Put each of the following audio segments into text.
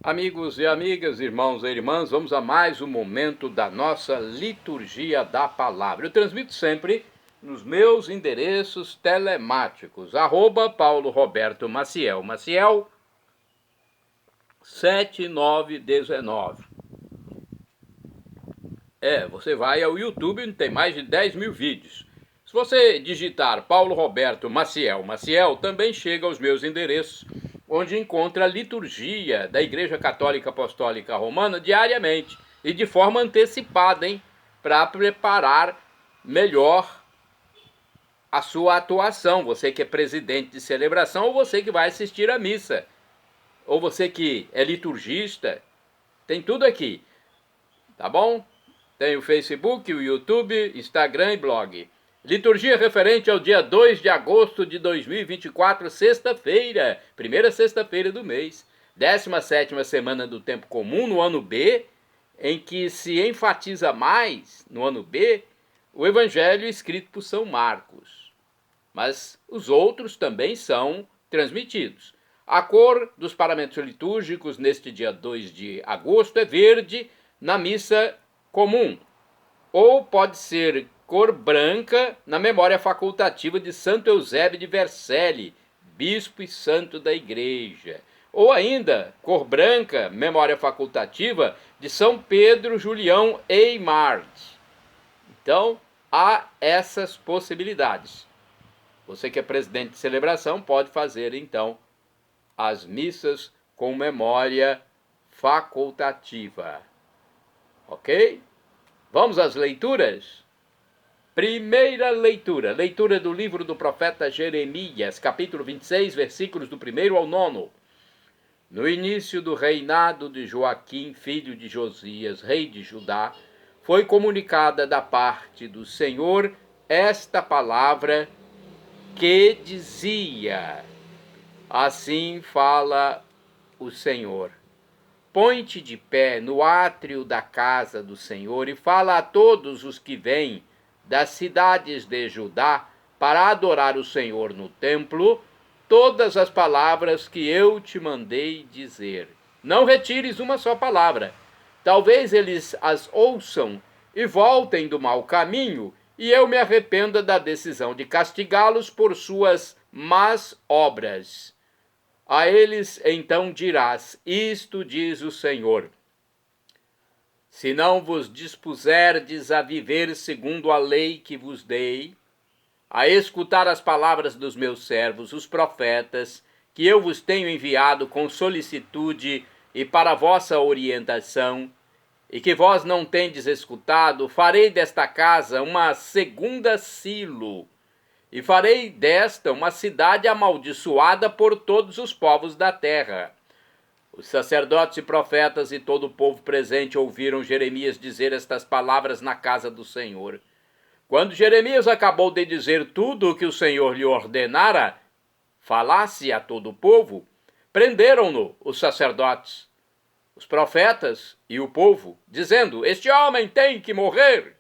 Amigos e amigas, irmãos e irmãs, vamos a mais um momento da nossa liturgia da palavra. Eu transmito sempre nos meus endereços telemáticos, @Paulo Roberto Maciel, Maciel 7919. Você vai ao YouTube, onde tem mais de 10 mil vídeos. Se você digitar Paulo Roberto Maciel, Maciel, também chega aos meus endereços, onde encontra a liturgia da Igreja Católica Apostólica Romana diariamente e de forma antecipada, para preparar melhor a sua atuação. Você que é presidente de celebração, ou você que vai assistir à missa, ou você que é liturgista, tem tudo aqui, tá bom? Tem o Facebook, o YouTube, Instagram e blog. Liturgia referente ao dia 2 de agosto de 2024, sexta-feira, primeira sexta-feira do mês, 17ª semana do tempo comum no ano B, em que se enfatiza mais, no ano B, o evangelho escrito por São Marcos. Mas os outros também são transmitidos. A cor dos paramentos litúrgicos neste dia 2 de agosto é verde na missa comum, ou pode ser cor branca na memória facultativa de Santo Eusébio de Vercelli, bispo e santo da Igreja, ou ainda cor branca, memória facultativa de São Pedro Julião Eymard. Então, há essas possibilidades. Você que é presidente de celebração pode fazer, então, as missas com memória facultativa. Ok? Vamos às leituras? Primeira leitura, leitura do livro do profeta Jeremias, capítulo 26, versículos do 1º ao 9. No início do reinado de Joaquim, filho de Josias, rei de Judá, foi comunicada da parte do Senhor esta palavra que dizia: assim fala o Senhor. Põe-te de pé no átrio da casa do Senhor e fala a todos os que vêm das cidades de Judá para adorar o Senhor no templo todas as palavras que eu te mandei dizer. Não retires uma só palavra. Talvez eles as ouçam e voltem do mau caminho, e eu me arrependa da decisão de castigá-los por suas más obras. A eles então dirás: isto diz o Senhor: se não vos dispuserdes a viver segundo a lei que vos dei, a escutar as palavras dos meus servos, os profetas, que eu vos tenho enviado com solicitude e para vossa orientação, e que vós não tendes escutado, farei desta casa uma segunda Silo, e farei desta uma cidade amaldiçoada por todos os povos da terra. Os sacerdotes e profetas e todo o povo presente ouviram Jeremias dizer estas palavras na casa do Senhor. Quando Jeremias acabou de dizer tudo o que o Senhor lhe ordenara falasse a todo o povo, prenderam-no os sacerdotes, os profetas e o povo, dizendo: este homem tem que morrer.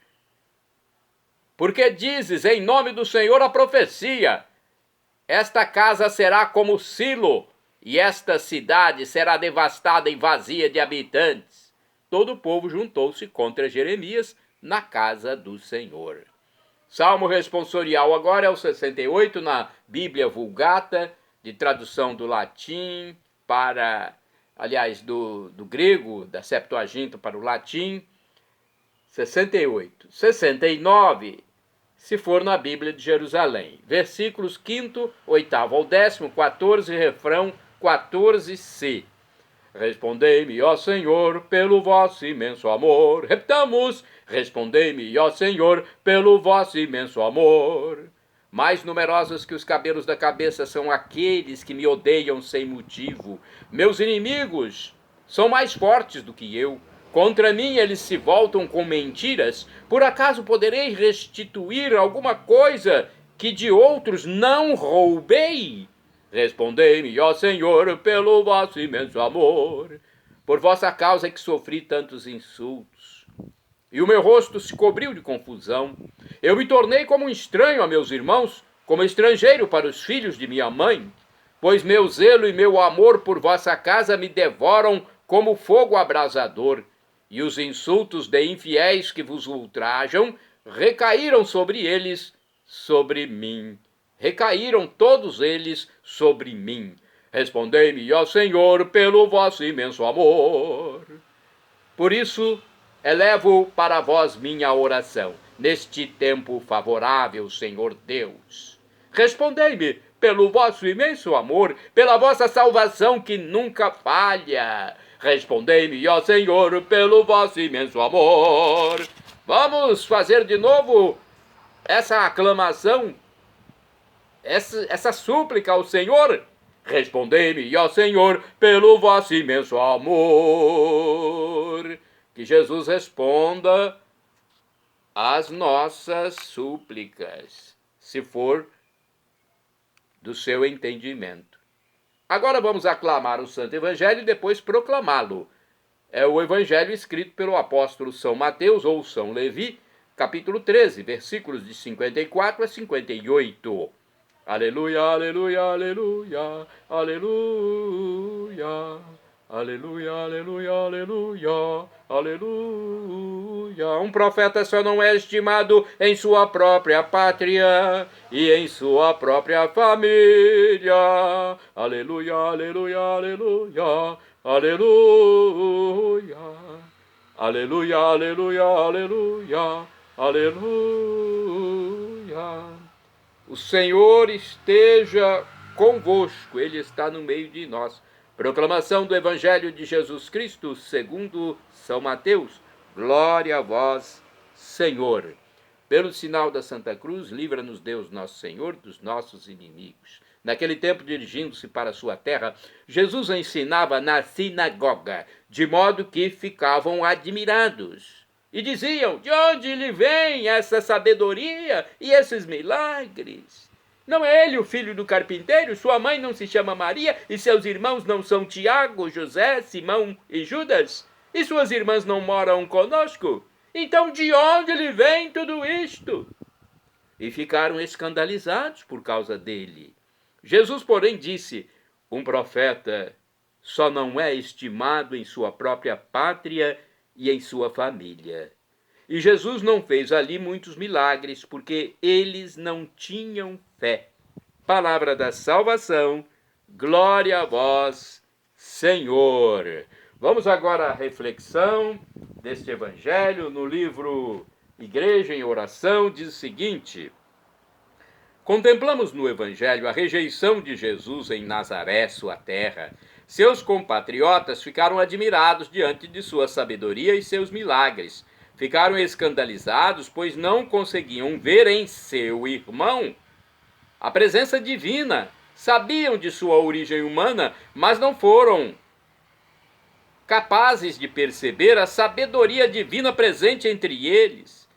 Porque dizes em nome do Senhor a profecia: esta casa será como Silo, e esta cidade será devastada e vazia de habitantes. Todo o povo juntou-se contra Jeremias na casa do Senhor. Salmo responsorial agora é o 68 na Bíblia Vulgata, de tradução do latim para, do grego, da Septuaginta para o latim. 68. 69, se for na Bíblia de Jerusalém. Versículos 5º, 8º ao 10º, 14, refrão 14c. Respondei-me, ó Senhor, pelo vosso imenso amor. Repitamos: respondei-me, ó Senhor, pelo vosso imenso amor. Mais numerosos que os cabelos da cabeça são aqueles que me odeiam sem motivo. Meus inimigos são mais fortes do que eu. Contra mim eles se voltam com mentiras. Por acaso poderei restituir alguma coisa que de outros não roubei? Respondei-me, ó Senhor, pelo vosso imenso amor. Por vossa causa é que sofri tantos insultos, e o meu rosto se cobriu de confusão. Eu me tornei como um estranho a meus irmãos, como estrangeiro para os filhos de minha mãe. Pois meu zelo e meu amor por vossa casa me devoram como fogo abrasador, e os insultos de infiéis que vos ultrajam recaíram sobre eles, sobre mim. Recaíram todos eles sobre mim. Respondei-me, ó Senhor, pelo vosso imenso amor. Por isso, elevo para vós minha oração, neste tempo favorável, Senhor Deus. Respondei-me pelo vosso imenso amor, pela vossa salvação que nunca falha. Respondei-me, ó Senhor, pelo vosso imenso amor. Vamos fazer de novo essa aclamação, essa súplica ao Senhor. Respondei-me, ó Senhor, pelo vosso imenso amor. Que Jesus responda às nossas súplicas, se for do seu entendimento. Agora vamos aclamar o Santo Evangelho e depois proclamá-lo. É o Evangelho escrito pelo apóstolo São Mateus ou São Levi, capítulo 13, versículos de 54 a 58. Aleluia, aleluia, aleluia, aleluia, aleluia, aleluia, aleluia, aleluia. Um profeta só não é estimado em sua própria pátria e em sua própria família. Aleluia, aleluia, aleluia, aleluia, aleluia, aleluia, aleluia, aleluia. O Senhor esteja convosco, Ele está no meio de nós. Proclamação do Evangelho de Jesus Cristo, segundo São Mateus. Glória a vós, Senhor. Pelo sinal da Santa Cruz, livra-nos Deus nosso Senhor dos nossos inimigos. Naquele tempo, dirigindo-se para a sua terra, Jesus ensinava na sinagoga, de modo que ficavam admirados. E diziam, de onde lhe vem essa sabedoria e esses milagres? Não é ele o filho do carpinteiro? Sua mãe não se chama Maria? E seus irmãos não são Tiago, José, Simão e Judas? E suas irmãs não moram conosco? Então de onde lhe vem tudo isto? E ficaram escandalizados por causa dele. Jesus, porém, disse, um profeta só não é estimado em sua própria pátria e em sua família. E Jesus não fez ali muitos milagres, porque eles não tinham fé. Palavra da salvação, glória a vós, Senhor. Vamos agora à reflexão deste evangelho no livro Igreja em Oração, diz o seguinte: contemplamos no evangelho a rejeição de Jesus em Nazaré, sua terra. Seus compatriotas ficaram admirados diante de sua sabedoria e seus milagres. Ficaram escandalizados, pois não conseguiam ver em seu irmão a presença divina. Sabiam de sua origem humana, mas não foram capazes de perceber a sabedoria divina presente entre eles.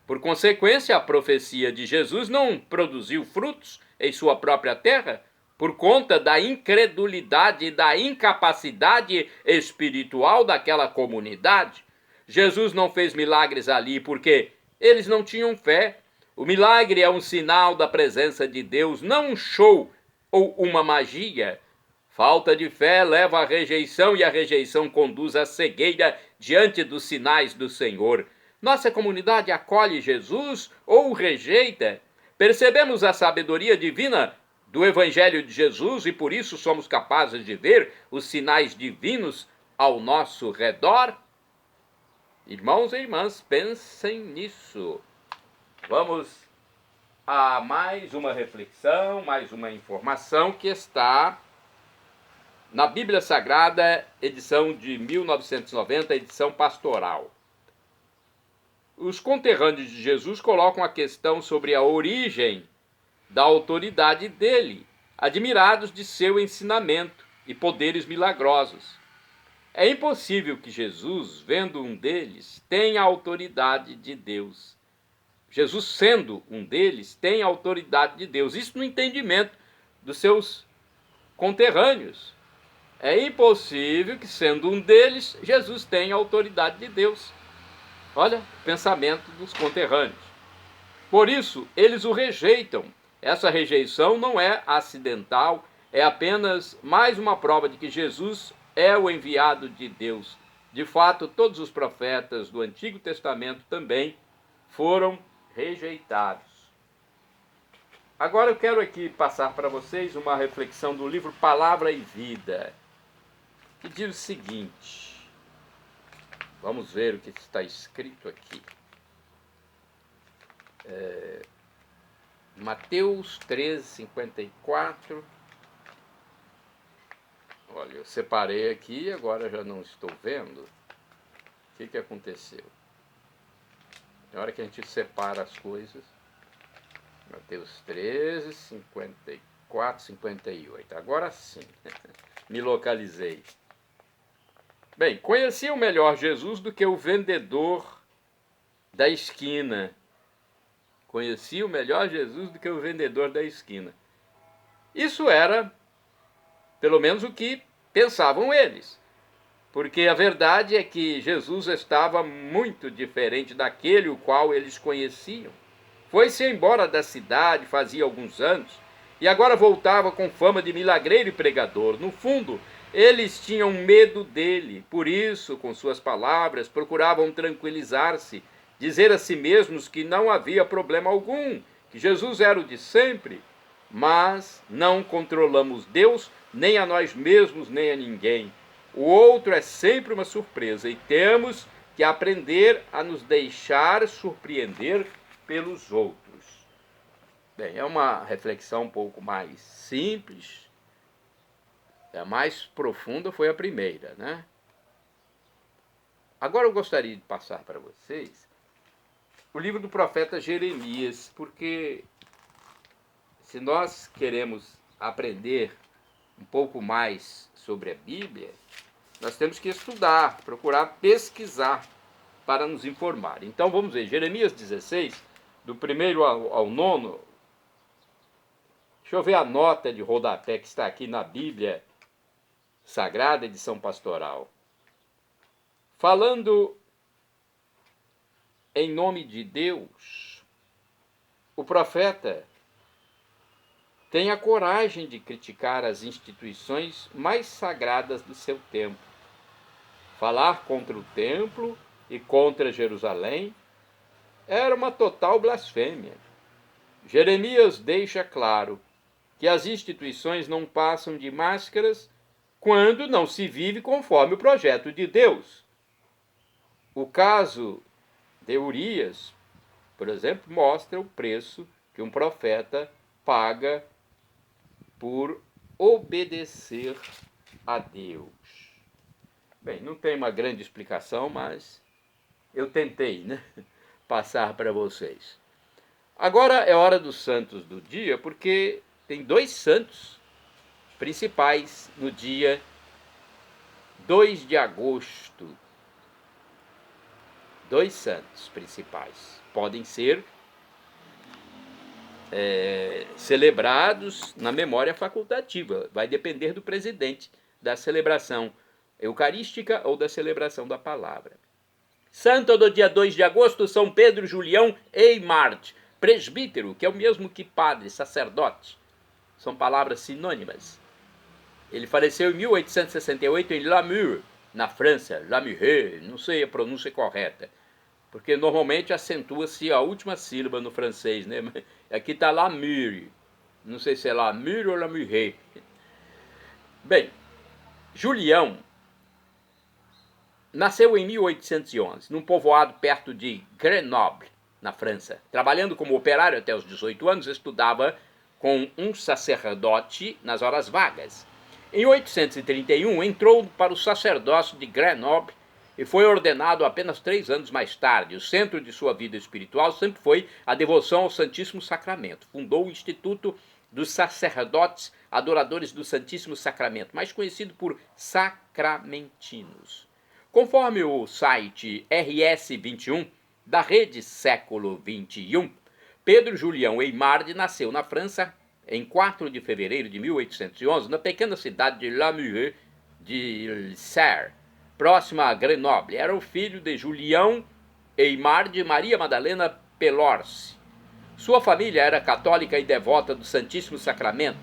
Por consequência, a profecia de Jesus não produziu frutos em sua própria terra, por conta da incredulidade e da incapacidade espiritual daquela comunidade. Jesus não fez milagres ali porque eles não tinham fé. O milagre é um sinal da presença de Deus, não um show ou uma magia. Falta de fé leva à rejeição e a rejeição conduz à cegueira diante dos sinais do Senhor. Nossa comunidade acolhe Jesus ou o rejeita? Percebemos a sabedoria divina do Evangelho de Jesus e por isso somos capazes de ver os sinais divinos ao nosso redor? Irmãos e irmãs, pensem nisso. Vamos a mais uma reflexão, mais uma informação que está na Bíblia Sagrada, edição de 1990, edição pastoral. Os conterrâneos de Jesus colocam a questão sobre a origem da autoridade dele, admirados de seu ensinamento e poderes milagrosos. É impossível que Jesus, vendo um deles, tenha a autoridade de Deus. Jesus, sendo um deles, tem a autoridade de Deus. Isso no entendimento dos seus conterrâneos. É impossível que, sendo um deles, Jesus tenha a autoridade de Deus. Olha, o pensamento dos conterrâneos. Por isso, eles o rejeitam. Essa rejeição não é acidental, é apenas mais uma prova de que Jesus é o enviado de Deus. De fato, todos os profetas do Antigo Testamento também foram rejeitados. Agora eu quero aqui passar para vocês uma reflexão do livro Palavra e Vida, que diz o seguinte. Vamos ver o que está escrito aqui. Mateus 13, 54. Olha, eu separei aqui, agora já não estou vendo. O que aconteceu? Na hora que a gente separa as coisas. Mateus 13, 54, 58. Agora sim, me localizei. Bem, conhecia melhor Jesus do que o vendedor da esquina. Conhecia o melhor Jesus do que o vendedor da esquina. Isso era, pelo menos, o que pensavam eles. Porque a verdade é que Jesus estava muito diferente daquele o qual eles conheciam. Foi-se embora da cidade fazia alguns anos e agora voltava com fama de milagreiro e pregador. No fundo, eles tinham medo dele. Por isso, com suas palavras, procuravam tranquilizar-se, dizer a si mesmos que não havia problema algum, que Jesus era o de sempre. Mas não controlamos Deus, nem a nós mesmos, nem a ninguém. O outro é sempre uma surpresa e temos que aprender a nos deixar surpreender pelos outros. Bem, é uma reflexão um pouco mais simples. A mais profunda foi a primeira, né? Agora eu gostaria de passar para vocês o livro do profeta Jeremias, porque se nós queremos aprender um pouco mais sobre a Bíblia, nós temos que estudar, procurar pesquisar para nos informar. Então vamos ver, Jeremias 16, do 1º ao 9, deixa eu ver a nota de rodapé que está aqui na Bíblia Sagrada, edição pastoral. Falando em nome de Deus, o profeta tem a coragem de criticar as instituições mais sagradas do seu tempo. Falar contra o templo e contra Jerusalém era uma total blasfêmia. Jeremias deixa claro que as instituições não passam de máscaras quando não se vive conforme o projeto de Deus. O caso de Urias, por exemplo, mostra o preço que um profeta paga por obedecer a Deus. Bem, não tem uma grande explicação, mas eu tentei, né, passar para vocês. Agora é hora dos santos do dia, porque tem 2 santos principais no dia 2 de agosto. 2 santos principais podem ser celebrados na memória facultativa. Vai depender do presidente da celebração eucarística ou da celebração da palavra. Santo do dia 2 de agosto, São Pedro Julião Eymard, presbítero, que é o mesmo que padre, sacerdote. São palavras sinônimas. Ele faleceu em 1868 em Namur, na França. Namur, não sei a pronúncia correta, porque normalmente acentua-se a última sílaba no francês, né? Aqui está Namur, não sei se é Namur ou Namur. Bem, Julião nasceu em 1811, num povoado perto de Grenoble, na França. Trabalhando como operário até os 18 anos, estudava com um sacerdote nas horas vagas. Em 1831, entrou para o sacerdócio de Grenoble e foi ordenado apenas 3 anos mais tarde. O centro de sua vida espiritual sempre foi a devoção ao Santíssimo Sacramento. Fundou o Instituto dos Sacerdotes Adoradores do Santíssimo Sacramento, mais conhecido por sacramentinos. Conforme o site RS21 da Rede Século XXI, Pedro Julião Eymard nasceu na França em 4 de fevereiro de 1811, na pequena cidade de Namur de Serre, próxima a Grenoble. Era o filho de Julião Eymard e Maria Madalena Pelorce. Sua família era católica e devota do Santíssimo Sacramento.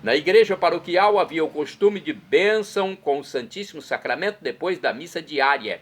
Na igreja paroquial havia o costume de bênção com o Santíssimo Sacramento depois da missa diária.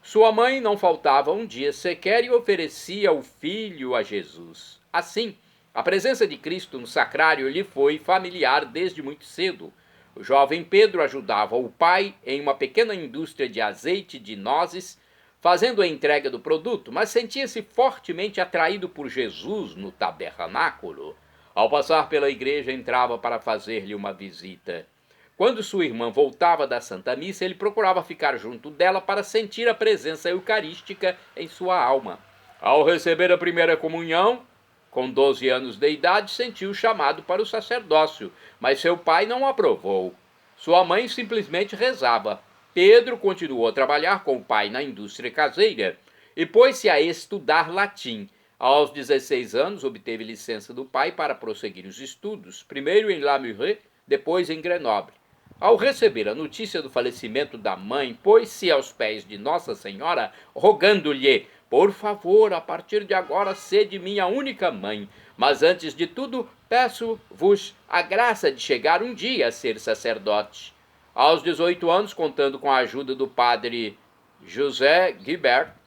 Sua mãe não faltava um dia sequer e oferecia o filho a Jesus. Assim, a presença de Cristo no sacrário lhe foi familiar desde muito cedo. O jovem Pedro ajudava o pai em uma pequena indústria de azeite de nozes, fazendo a entrega do produto, mas sentia-se fortemente atraído por Jesus no tabernáculo. Ao passar pela igreja, entrava para fazer-lhe uma visita. Quando sua irmã voltava da Santa Missa, ele procurava ficar junto dela para sentir a presença eucarística em sua alma. Ao receber a primeira comunhão, com 12 anos de idade, sentiu o chamado para o sacerdócio, mas seu pai não aprovou. Sua mãe simplesmente rezava. Pedro continuou a trabalhar com o pai na indústria caseira e pôs-se a estudar latim. Aos 16 anos, obteve licença do pai para prosseguir os estudos, primeiro em La Murée, depois em Grenoble. Ao receber a notícia do falecimento da mãe, pôs-se aos pés de Nossa Senhora, rogando-lhe: por favor, a partir de agora, sede minha única mãe, mas antes de tudo, peço-vos a graça de chegar um dia a ser sacerdote. Aos 18 anos, contando com a ajuda do padre José Guibert,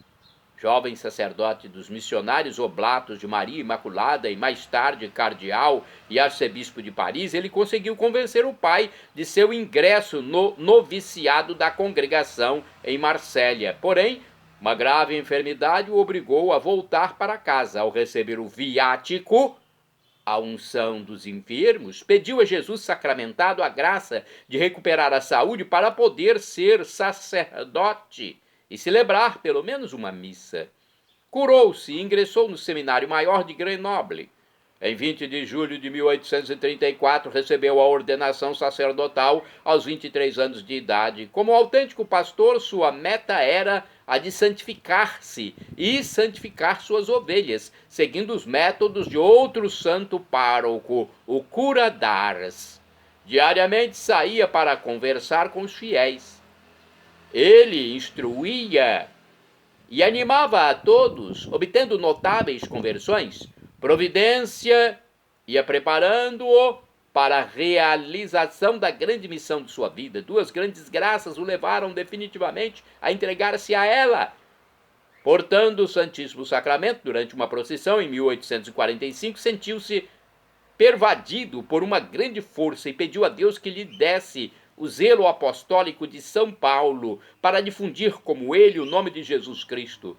jovem sacerdote dos missionários oblatos de Maria Imaculada e mais tarde cardeal e arcebispo de Paris, ele conseguiu convencer o pai de seu ingresso no noviciado da congregação em Marsella. Porém, uma grave enfermidade o obrigou a voltar para casa. Ao receber o viático, a unção dos enfermos, pediu a Jesus sacramentado a graça de recuperar a saúde para poder ser sacerdote e celebrar pelo menos uma missa. Curou-se e ingressou no Seminário Maior de Grenoble. Em 20 de julho de 1834, recebeu a ordenação sacerdotal aos 23 anos de idade. Como autêntico pastor, sua meta era a de santificar-se e santificar suas ovelhas, seguindo os métodos de outro santo pároco, o cura d'Ars. Diariamente saía para conversar com os fiéis. Ele instruía e animava a todos, obtendo notáveis conversões. Providência ia preparando-o para a realização da grande missão de sua vida. Duas grandes graças o levaram definitivamente a entregar-se a ela. Portando o Santíssimo Sacramento durante uma procissão em 1845, sentiu-se pervadido por uma grande força e pediu a Deus que lhe desse o zelo apostólico de São Paulo para difundir como ele o nome de Jesus Cristo.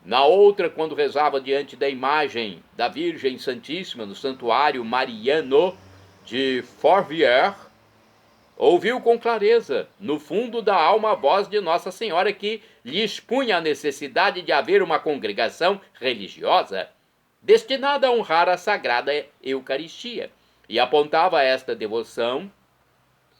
Na outra, quando rezava diante da imagem da Virgem Santíssima no Santuário Mariano de Fourvière, ouviu com clareza, no fundo da alma, a voz de Nossa Senhora que lhe expunha a necessidade de haver uma congregação religiosa destinada a honrar a Sagrada Eucaristia, e apontava esta devoção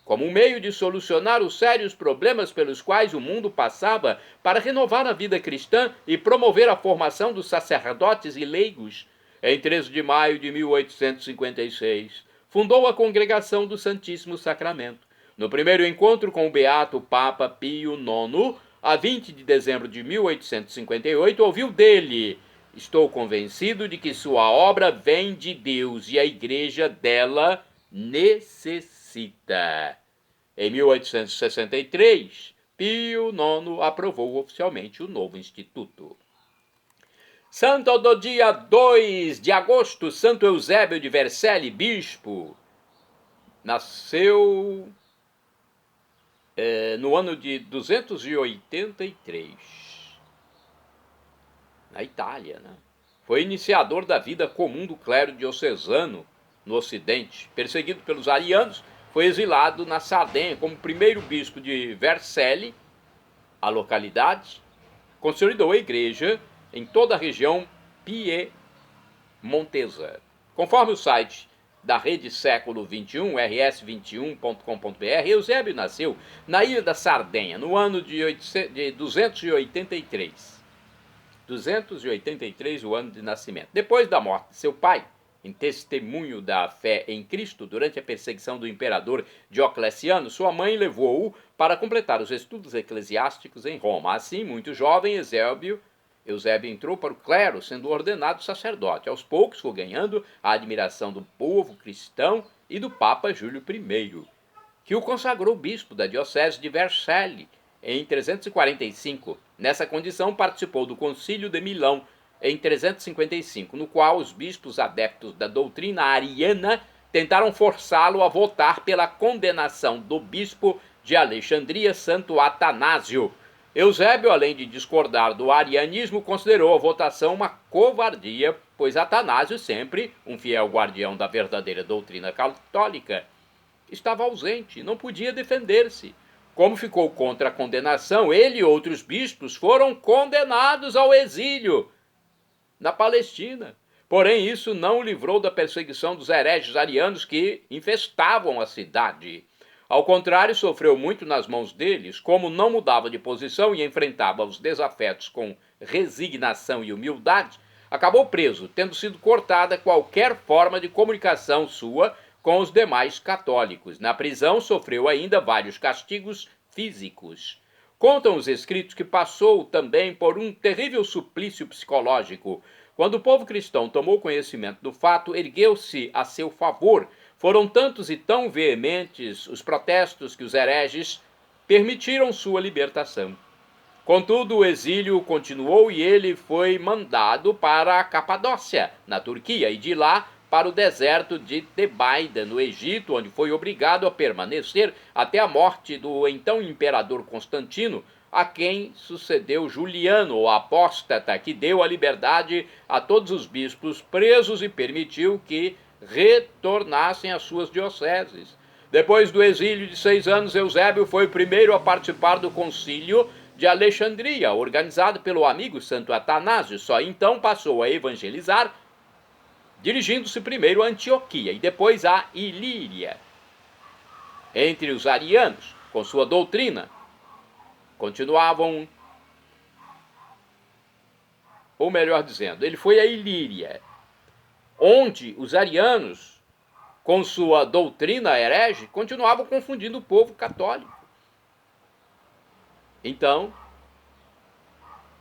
como um meio de solucionar os sérios problemas pelos quais o mundo passava para renovar a vida cristã e promover a formação dos sacerdotes e leigos. Em 13 de maio de 1856, fundou a Congregação do Santíssimo Sacramento. No primeiro encontro com o beato Papa Pio IX, a 20 de dezembro de 1858, ouviu dele: estou convencido de que sua obra vem de Deus e a Igreja dela necessita. Em 1863, Pio IX aprovou oficialmente o novo instituto. Santo do dia 2 de agosto, Santo Eusébio de Vercelli, bispo. Nasceu no ano de 283, na Itália, né? Foi iniciador da vida comum do clero diocesano no Ocidente. Perseguido pelos arianos, foi exilado na Sardenha como primeiro bispo de Vercelli, a localidade. Consolidou a igreja em toda a região piemontesa. Conforme o site da Rede Século XXI, rs21.com.br, Eusébio nasceu na ilha da Sardenha, no ano de 283. 283, o ano de nascimento. Depois da morte de seu pai, em testemunho da fé em Cristo, durante a perseguição do imperador Diocleciano, sua mãe levou-o para completar os estudos eclesiásticos em Roma. Assim, muito jovem, Eusébio entrou para o clero, sendo ordenado sacerdote. Aos poucos foi ganhando a admiração do povo cristão e do Papa Júlio I, que o consagrou bispo da diocese de Vercelli em 345. Nessa condição, participou do Concílio de Milão em 355, no qual os bispos adeptos da doutrina ariana tentaram forçá-lo a votar pela condenação do bispo de Alexandria, Santo Atanásio. Eusébio, além de discordar do arianismo, considerou a votação uma covardia, pois Atanásio, sempre um fiel guardião da verdadeira doutrina católica, estava ausente, não podia defender-se. Como ficou contra a condenação, ele e outros bispos foram condenados ao exílio na Palestina. Porém, isso não o livrou da perseguição dos hereges arianos que infestavam a cidade. Ao contrário, sofreu muito nas mãos deles, como não mudava de posição e enfrentava os desafetos com resignação e humildade, acabou preso, tendo sido cortada qualquer forma de comunicação sua com os demais católicos. Na prisão, sofreu ainda vários castigos físicos. Contam os escritos que passou também por um terrível suplício psicológico. Quando o povo cristão tomou conhecimento do fato, ergueu-se a seu favor. Foram tantos e tão veementes os protestos que os hereges permitiram sua libertação. Contudo, o exílio continuou e ele foi mandado para a Capadócia, na Turquia, e de lá para o deserto de Tebaida, no Egito, onde foi obrigado a permanecer até a morte do então imperador Constantino, a quem sucedeu Juliano, o apóstata, que deu a liberdade a todos os bispos presos e permitiu que retornassem às suas dioceses. Depois do exílio de 6 anos, Eusébio foi o primeiro a participar do concílio de Alexandria, organizado pelo amigo Santo Atanásio. Só então passou a evangelizar, dirigindo-se primeiro a Antioquia e depois a Ilíria. Entre os arianos, com sua doutrina, continuavam, ou melhor dizendo, ele foi a Ilíria, onde os arianos, com sua doutrina herege, continuavam confundindo o povo católico. Então,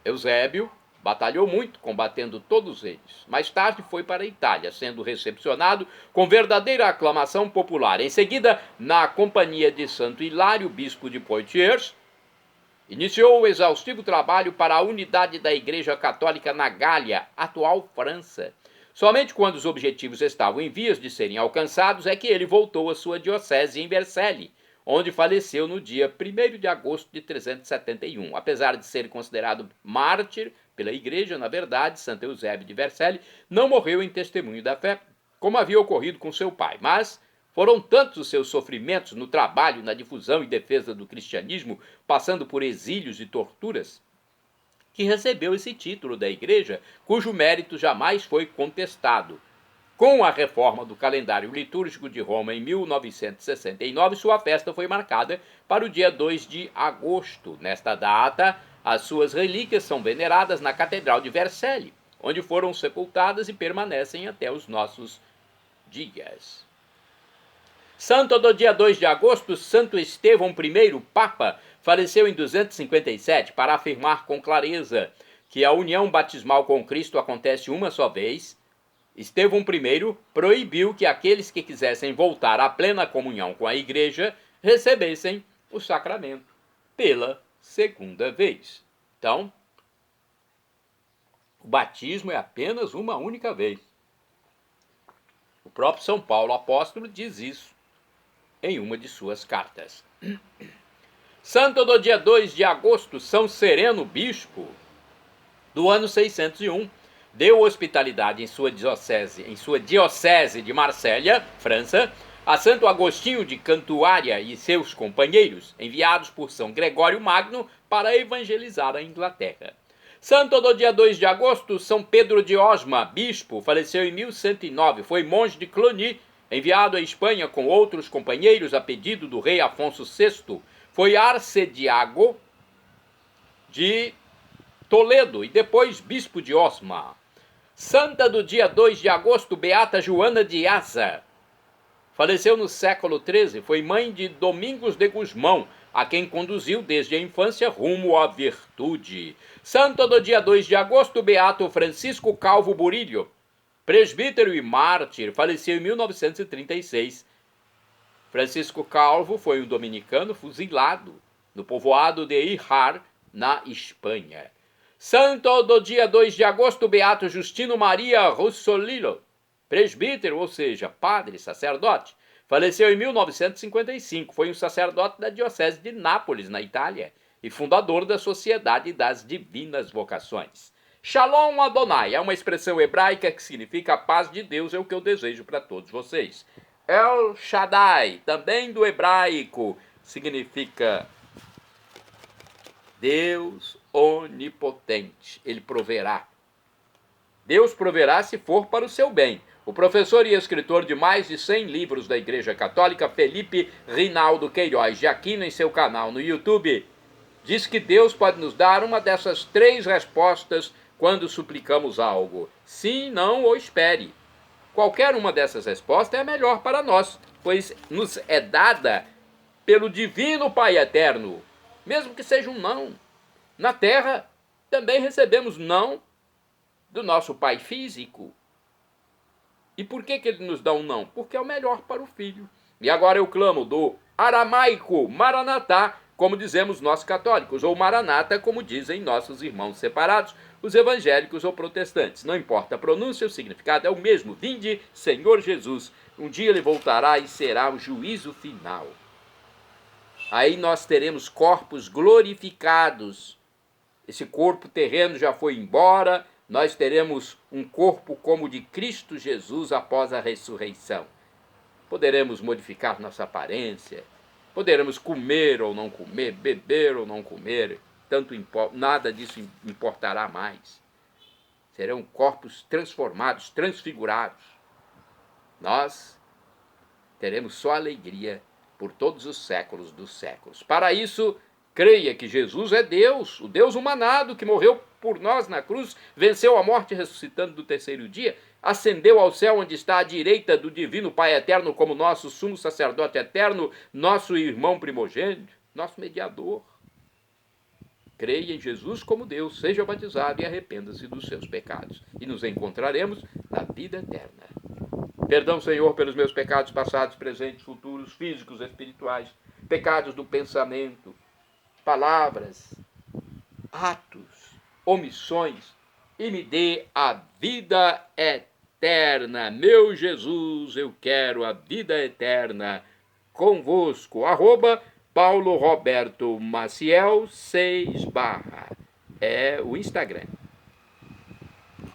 Eusébio batalhou muito, combatendo todos eles. Mais tarde foi para a Itália, sendo recepcionado com verdadeira aclamação popular. Em seguida, na companhia de Santo Hilário, bispo de Poitiers, iniciou o exaustivo trabalho para a unidade da Igreja Católica na Gália, atual França. Somente quando os objetivos estavam em vias de serem alcançados é que ele voltou à sua diocese em Vercelli, onde faleceu no dia 1º de agosto de 371. Apesar de ser considerado mártir pela Igreja, na verdade, Santo Eusébio de Vercelli não morreu em testemunho da fé, como havia ocorrido com seu pai, mas foram tantos os seus sofrimentos no trabalho, na difusão e defesa do cristianismo, passando por exílios e torturas, que recebeu esse título da Igreja, cujo mérito jamais foi contestado. Com a reforma do calendário litúrgico de Roma em 1969, sua festa foi marcada para o dia 2 de agosto. Nesta data, as suas relíquias são veneradas na Catedral de Vercelli, onde foram sepultadas e permanecem até os nossos dias. Santo do dia 2 de agosto, Santo Estevão I, Papa, faleceu em 257 para afirmar com clareza que a união batismal com Cristo acontece uma só vez. Estevão I proibiu que aqueles que quisessem voltar à plena comunhão com a Igreja recebessem o sacramento pela segunda vez. Então, o batismo é apenas uma única vez. O próprio São Paulo apóstolo diz isso em uma de suas cartas. Santo do dia 2 de agosto, São Sereno Bispo, do ano 601, deu hospitalidade em sua diocese de Marsella, França, a Santo Agostinho de Cantuária e seus companheiros, enviados por São Gregório Magno para evangelizar a Inglaterra. Santo do dia 2 de agosto, São Pedro de Osma, bispo, faleceu em 1109, foi monge de Cluny, enviado à Espanha com outros companheiros a pedido do rei Afonso VI, foi arcediago de Toledo e depois bispo de Osma. Santa do dia 2 de agosto, Beata Joana de Asa, faleceu no século XIII, foi mãe de Domingos de Gusmão, a quem conduziu desde a infância rumo à virtude. Santo do dia 2 de agosto, Beato Francisco Calvo Burilho, presbítero e mártir, faleceu em 1936, Francisco Calvo foi um dominicano fuzilado no povoado de Híjar, na Espanha. Santo do dia 2 de agosto, Beato Justino Maria Russolino, presbítero, ou seja, padre, sacerdote. Faleceu em 1955, foi um sacerdote da diocese de Nápoles, na Itália, e fundador da Sociedade das Divinas Vocações. Shalom Adonai é uma expressão hebraica que significa a paz de Deus, é o que eu desejo para todos vocês. El Shaddai, também do hebraico, significa Deus onipotente, ele proverá. Deus proverá se for para o seu bem. O professor e escritor de mais de 100 livros da Igreja Católica, Felipe Rinaldo Queiroz de Aquino, em seu canal no YouTube, diz que Deus pode nos dar uma dessas 3 respostas quando suplicamos algo. Sim, não ou espere. Qualquer uma dessas respostas é a melhor para nós, pois nos é dada pelo Divino Pai Eterno, mesmo que seja um não. Na Terra, também recebemos não do nosso Pai físico. E por que ele nos dá um não? Porque é o melhor para o filho. E agora eu clamo do aramaico, Maranatá, como dizemos nós católicos, ou Maranata, como dizem nossos irmãos separados, os evangélicos ou protestantes. Não importa a pronúncia, o significado é o mesmo. Vinde, Senhor Jesus. Um dia ele voltará e será o juízo final. Aí nós teremos corpos glorificados. Esse corpo terreno já foi embora, nós teremos um corpo como o de Cristo Jesus após a ressurreição. Poderemos modificar nossa aparência, poderemos comer ou não comer, beber ou não comer, nada disso importará mais. Serão corpos transformados, transfigurados. Nós teremos só alegria por todos os séculos dos séculos. Para isso, creia que Jesus é Deus, o Deus humanado que morreu por nós na cruz, venceu a morte ressuscitando do terceiro dia, ascendeu ao céu onde está à direita do divino Pai eterno como nosso sumo sacerdote eterno, nosso irmão primogênito, nosso mediador. Creia em Jesus como Deus, seja batizado e arrependa-se dos seus pecados. E nos encontraremos na vida eterna. Perdão, Senhor, pelos meus pecados passados, presentes, futuros, físicos, espirituais, pecados do pensamento, palavras, atos, omissões, e me dê a vida eterna. Meu Jesus, eu quero a vida eterna convosco. @Paulo Roberto Maciel 6 / é o Instagram.